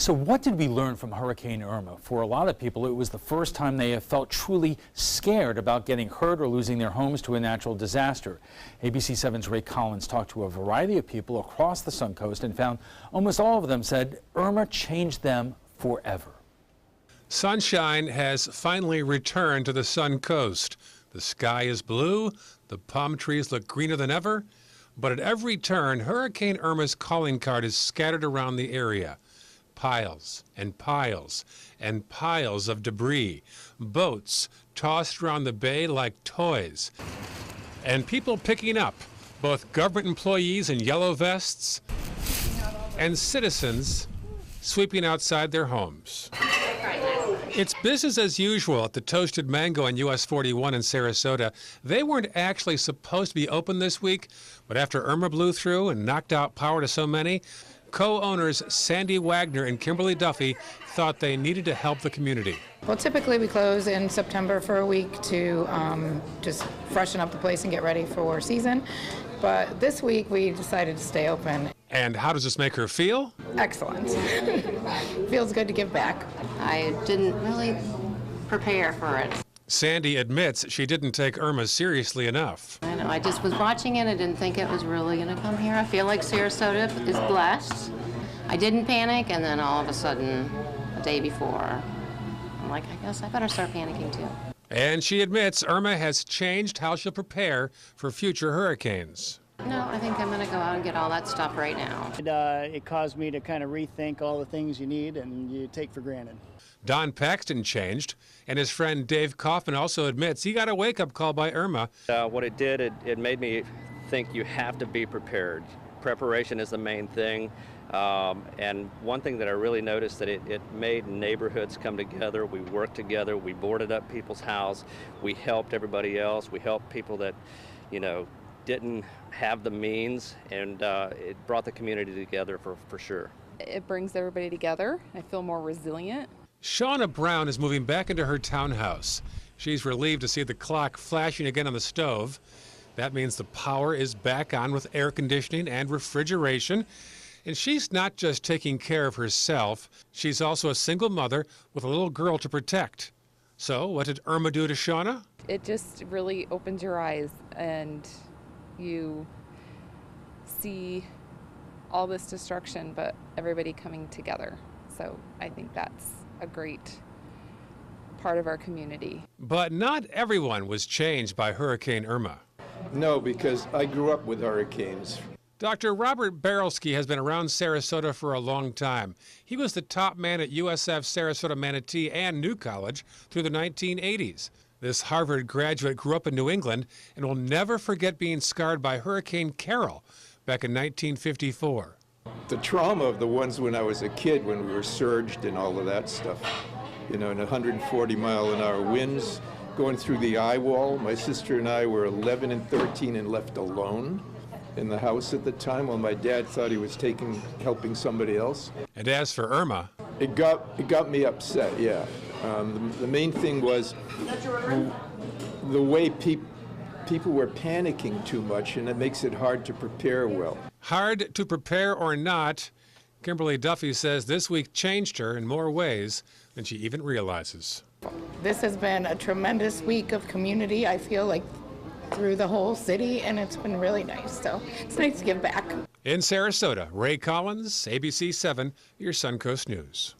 So what did we learn from Hurricane Irma? For a lot of people, it was the first time they have felt truly scared about getting hurt or losing their homes to a natural disaster. ABC 7's Ray Collins talked to a variety of people across the Suncoast and found almost all of them said Irma changed them forever. Sunshine has finally returned to the Suncoast. The sky is blue, the palm trees look greener than ever, but at every turn, Hurricane Irma's calling card is scattered around the area. Piles and piles and piles of debris, boats tossed around the bay like toys, and people picking up, both government employees in yellow vests and citizens sweeping outside their homes. It's business as usual at the Toasted Mango on US 41 in Sarasota. They weren't actually supposed to be open this week, but after Irma blew through and knocked out power to so many, co-owners Sandy Wagner and Kimberly Duffy thought they needed to help the community. Well, typically we close in September for a week to just freshen up the place and get ready for season. But this week we decided to stay open. And how does this make her feel? Excellent. Feels good to give back. I didn't really prepare for it. Sandy admits she didn't take Irma seriously enough. I know, I just was watching it. I didn't think it was really going to come here. I feel like Sarasota is blessed. I didn't panic, and then all of a sudden, the day before, I'm like, I guess I better start panicking too. And she admits Irma has changed how she'll prepare for future hurricanes. No, I think I'm going to go out and get all that stuff right now. It caused me to kind of rethink all the things you need and you take for granted. Don Paxton changed, and his friend Dave Kaufman also admits he got a wake-up call by Irma. What it did, it made me think you have to be prepared. Preparation is the main thing. And one thing that I really noticed that it made neighborhoods come together. We worked together. We boarded up people's house. We helped everybody else. We helped people that, didn't have the means, and it brought the community together for sure. It brings everybody together. I feel more resilient. Shauna Brown is moving back into her townhouse. She's relieved to see the clock flashing again on the stove. That means the power is back on with air conditioning and refrigeration. And she's not just taking care of herself, she's also a single mother with a little girl to protect. So what did Irma do to Shauna? It just really opens your eyes and you see all this destruction, but everybody coming together. So I think that's a great part of our community. But not everyone was changed by Hurricane Irma. No, because I grew up with hurricanes. Dr. Robert Barelski has been around Sarasota for a long time. He was the top man at USF Sarasota Manatee and New College through the 1980s. This Harvard graduate grew up in New England and will never forget being scarred by Hurricane Carol back in 1954. The trauma of the ones when I was a kid, when we were surged and all of that stuff, in 140-mile-an-hour winds, going through the eye wall. My sister and I were 11 and 13 and left alone in the house at the time while my dad thought he was helping somebody else. And as for Irma, it got me upset, yeah. The main thing was the way people were panicking too much, and it makes it hard to prepare well. Hard to prepare or not, Kimberly Duffy says this week changed her in more ways than she even realizes. This has been a tremendous week of community, I feel like, through the whole city, and it's been really nice. So it's nice to give back. In Sarasota, Ray Collins, ABC 7, your Suncoast News.